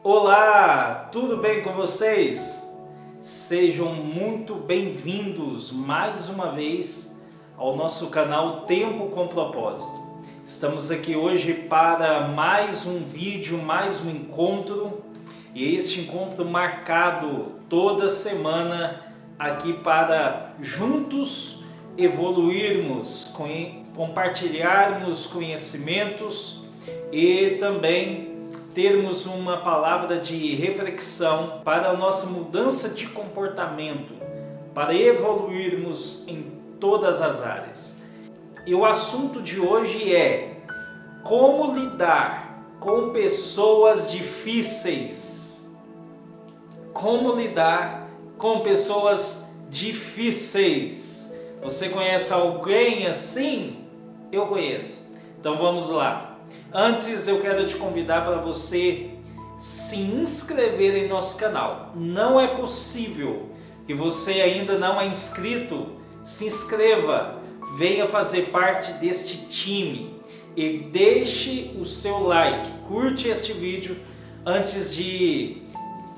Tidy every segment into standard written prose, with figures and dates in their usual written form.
Olá, tudo bem com vocês? Sejam muito bem-vindos mais uma vez ao nosso canal Tempo com Propósito. Estamos aqui hoje para mais um vídeo, mais um encontro, e este encontro marcado toda semana aqui para juntos evoluirmos, compartilharmos conhecimentos e também termos uma palavra de reflexão para a nossa mudança de comportamento, para evoluirmos em todas as áreas. E o assunto de hoje é como lidar com pessoas difíceis. Como lidar com pessoas difíceis. Você conhece alguém assim? Eu conheço. Então vamos lá. Antes eu quero te convidar para você se inscrever em nosso canal. Não é possível que você ainda não é inscrito. Se inscreva, venha fazer parte deste time e deixe o seu like, curte este vídeo antes de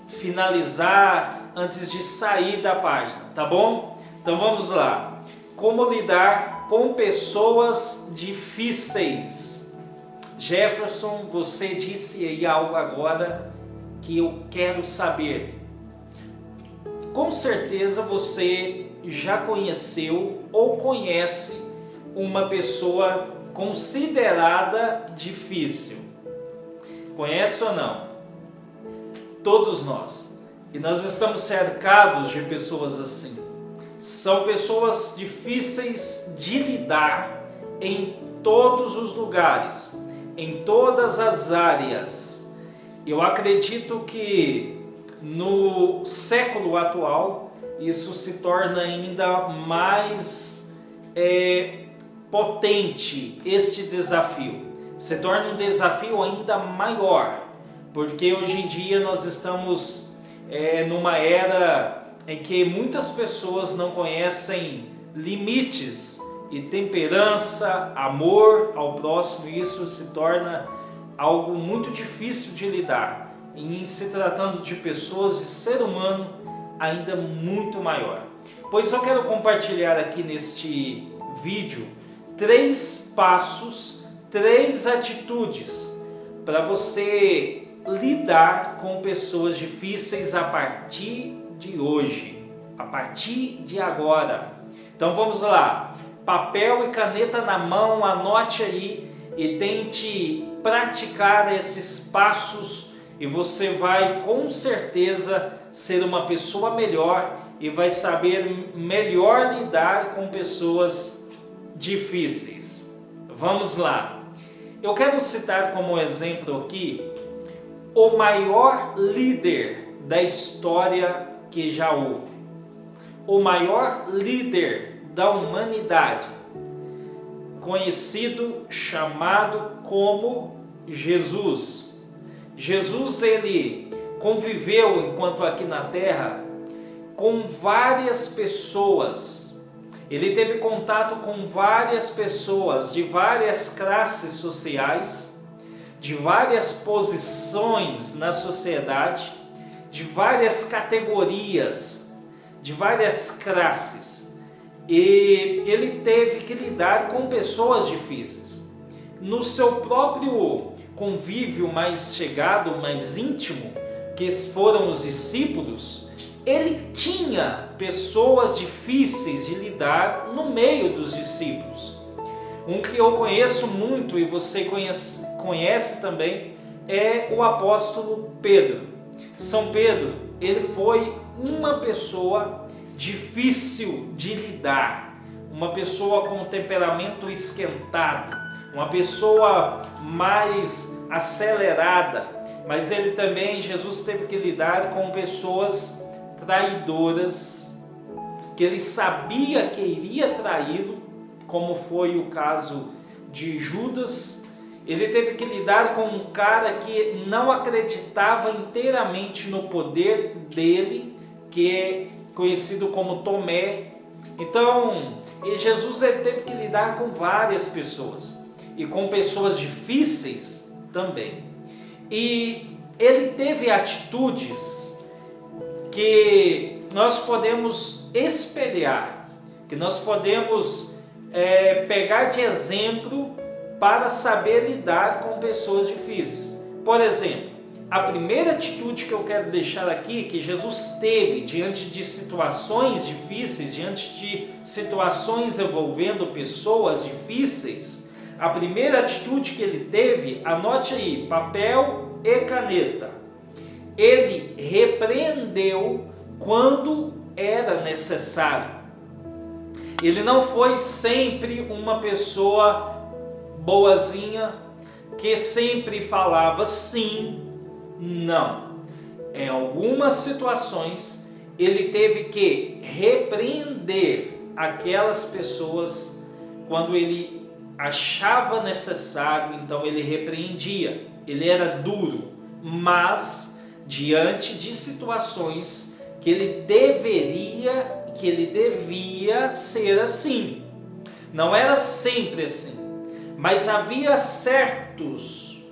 finalizar, antes de sair da página, tá bom? Então vamos lá. Como lidar com pessoas difíceis? Jefferson, você disse aí algo agora que eu quero saber. Com certeza você já conheceu ou conhece uma pessoa considerada difícil. Conhece ou não? Todos nós. E nós estamos cercados de pessoas assim. São pessoas difíceis de lidar em todos os lugares, em todas as áreas. Eu acredito que no século atual isso se torna ainda mais potente, este desafio. Se torna um desafio ainda maior, porque hoje em dia nós estamos numa era em que muitas pessoas não conhecem limites e temperança, amor ao próximo. Isso se torna algo muito difícil de lidar, e em se tratando de pessoas, de ser humano, ainda muito maior. Pois eu quero compartilhar aqui neste vídeo 3 passos, 3 atitudes para você lidar com pessoas difíceis a partir de hoje, a partir de agora. Então vamos lá. Papel e caneta na mão, anote aí e tente praticar esses passos, e você vai com certeza ser uma pessoa melhor e vai saber melhor lidar com pessoas difíceis. Vamos lá. Eu quero citar como exemplo aqui o maior líder da história que já houve. O maior líder da humanidade, conhecido, chamado como Jesus. Jesus, ele conviveu enquanto aqui na terra com várias pessoas. Ele teve contato com várias pessoas de várias classes sociais, de várias posições na sociedade, de várias categorias, de várias classes. E ele teve que lidar com pessoas difíceis. No seu próprio convívio mais chegado, mais íntimo, que foram os discípulos, ele tinha pessoas difíceis de lidar no meio dos discípulos. Um que eu conheço muito e você conhece também é o apóstolo Pedro. São Pedro, ele foi uma pessoa difícil de lidar, uma pessoa com temperamento esquentado, uma pessoa mais acelerada, mas ele também, Jesus teve que lidar com pessoas traidoras, que ele sabia que iria traí-lo, como foi o caso de Judas. Ele teve que lidar com um cara que não acreditava inteiramente no poder dele, que é conhecido como Tomé. Então, Jesus ele teve que lidar com várias pessoas, e com pessoas difíceis também. E ele teve atitudes que nós podemos espelhar, que nós podemos pegar de exemplo para saber lidar com pessoas difíceis. Por exemplo, a primeira atitude que eu quero deixar aqui, que Jesus teve diante de situações difíceis, diante de situações envolvendo pessoas difíceis, a primeira atitude que ele teve, anote aí, papel e caneta. Ele repreendeu quando era necessário. Ele não foi sempre uma pessoa boazinha, que sempre falava sim, não. Em algumas situações, ele teve que repreender aquelas pessoas quando ele achava necessário, então ele repreendia. Ele era duro, mas diante de situações que ele devia ser assim. Não era sempre assim, mas havia certos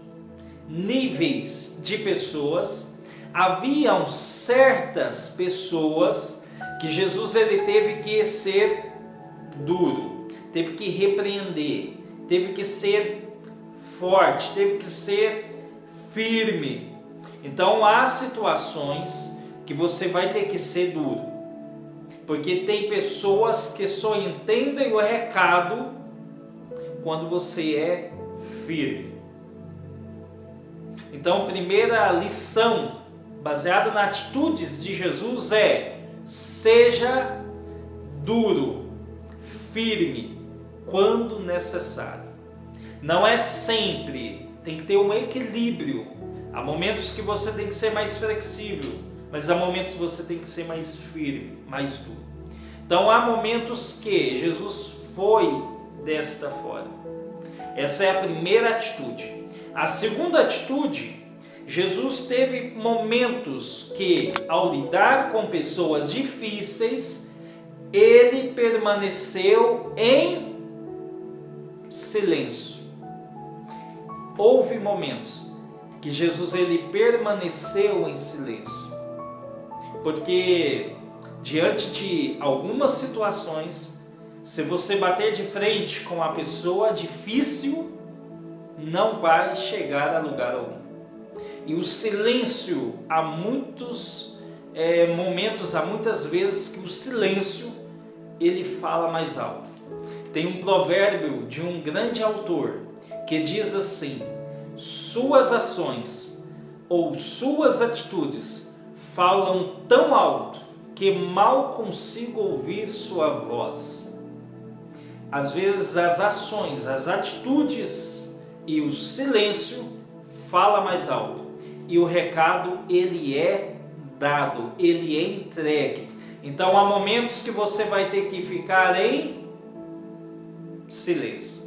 níveis de pessoas, haviam certas pessoas que Jesus ele teve que ser duro, teve que repreender, teve que ser forte, teve que ser firme. Então há situações que você vai ter que ser duro, porque tem pessoas que só entendem o recado quando você é firme. Então, primeira lição baseada nas atitudes de Jesus é: seja duro, firme, quando necessário. Não é sempre, tem que ter um equilíbrio. Há momentos que você tem que ser mais flexível, mas há momentos que você tem que ser mais firme, mais duro. Então há momentos que Jesus foi desta forma. Essa é a primeira atitude. A segunda atitude, Jesus teve momentos que, ao lidar com pessoas difíceis, ele permaneceu em silêncio. Houve momentos que Jesus ele permaneceu em silêncio, porque diante de algumas situações, se você bater de frente com a pessoa difícil, não vai chegar a lugar algum. E o silêncio, há muitos momentos, há muitas vezes que o silêncio ele fala mais alto. Tem um provérbio de um grande autor que diz assim: suas ações ou suas atitudes falam tão alto que mal consigo ouvir sua voz. Às vezes as ações, as atitudes e o silêncio fala mais alto, e o recado ele é dado, ele é entregue. Então há momentos que você vai ter que ficar em silêncio.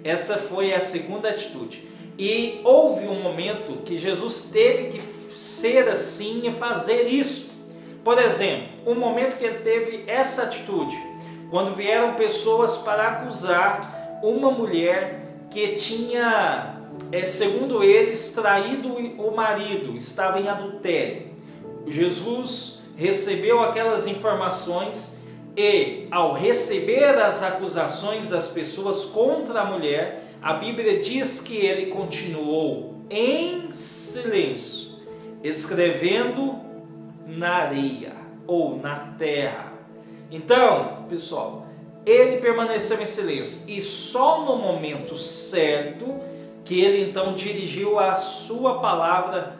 Essa foi a segunda atitude. E houve um momento que Jesus teve que ser assim e fazer isso. Por exemplo, um momento que ele teve essa atitude, quando vieram pessoas para acusar uma mulher que tinha, segundo eles, traído o marido, estava em adultério. Jesus recebeu aquelas informações e, ao receber as acusações das pessoas contra a mulher, a Bíblia diz que ele continuou em silêncio, escrevendo na areia ou na terra. Então, pessoal, ele permaneceu em silêncio, e só no momento certo que ele então dirigiu a sua palavra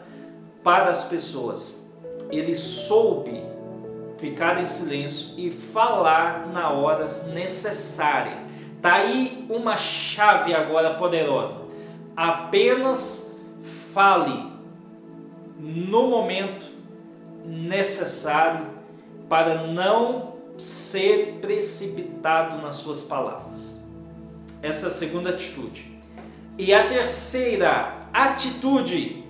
para as pessoas. Ele soube ficar em silêncio e falar na hora necessária. Está aí uma chave agora poderosa. Apenas fale no momento necessário para não ser precipitado nas suas palavras. Essa é a segunda atitude. E a terceira atitude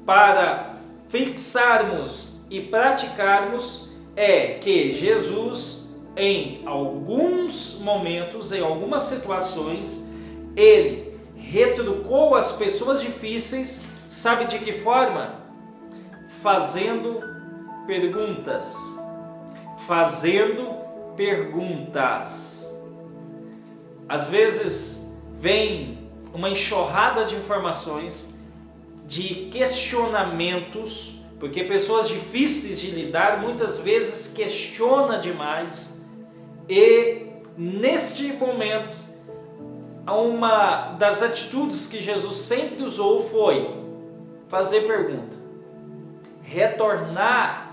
para fixarmos e praticarmos é que Jesus, em alguns momentos, em algumas situações, ele retrucou as pessoas difíceis Sabe de que forma? Fazendo perguntas. Fazendo perguntas. Às vezes vem uma enxurrada de informações, de questionamentos, porque pessoas difíceis de lidar muitas vezes questionam demais, e neste momento uma das atitudes que Jesus sempre usou foi fazer pergunta, retornar.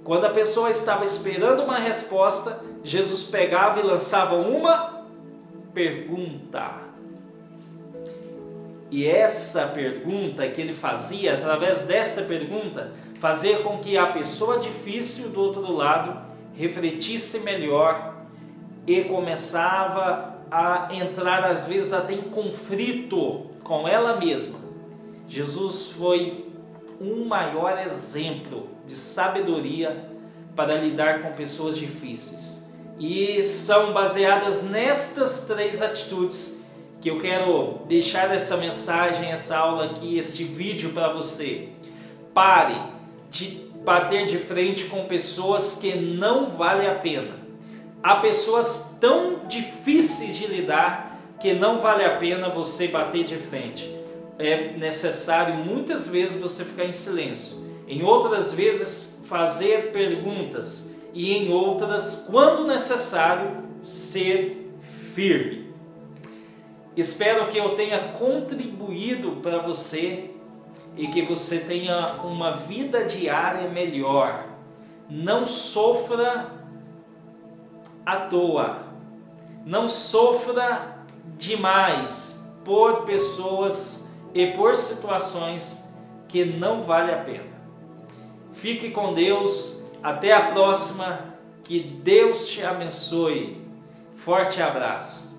Quando a pessoa estava esperando uma resposta, Jesus pegava e lançava uma pergunta. E essa pergunta que ele fazia, através desta pergunta, fazia com que a pessoa difícil do outro lado refletisse melhor e começava a entrar às vezes até em conflito com ela mesma. Jesus foi um maior exemplo de sabedoria para lidar com pessoas difíceis. E são baseadas nestas 3 atitudes que eu quero deixar essa mensagem, essa aula aqui, este vídeo para você. Pare de bater de frente com pessoas que não valem a pena. Há pessoas tão difíceis de lidar que não vale a pena você bater de frente. É necessário muitas vezes você ficar em silêncio, em outras vezes fazer perguntas e em outras, quando necessário, ser firme. Espero que eu tenha contribuído para você e que você tenha uma vida diária melhor. Não sofra à toa, não sofra demais por pessoas e por situações que não vale a pena. Fique com Deus, até a próxima, que Deus te abençoe. Forte abraço.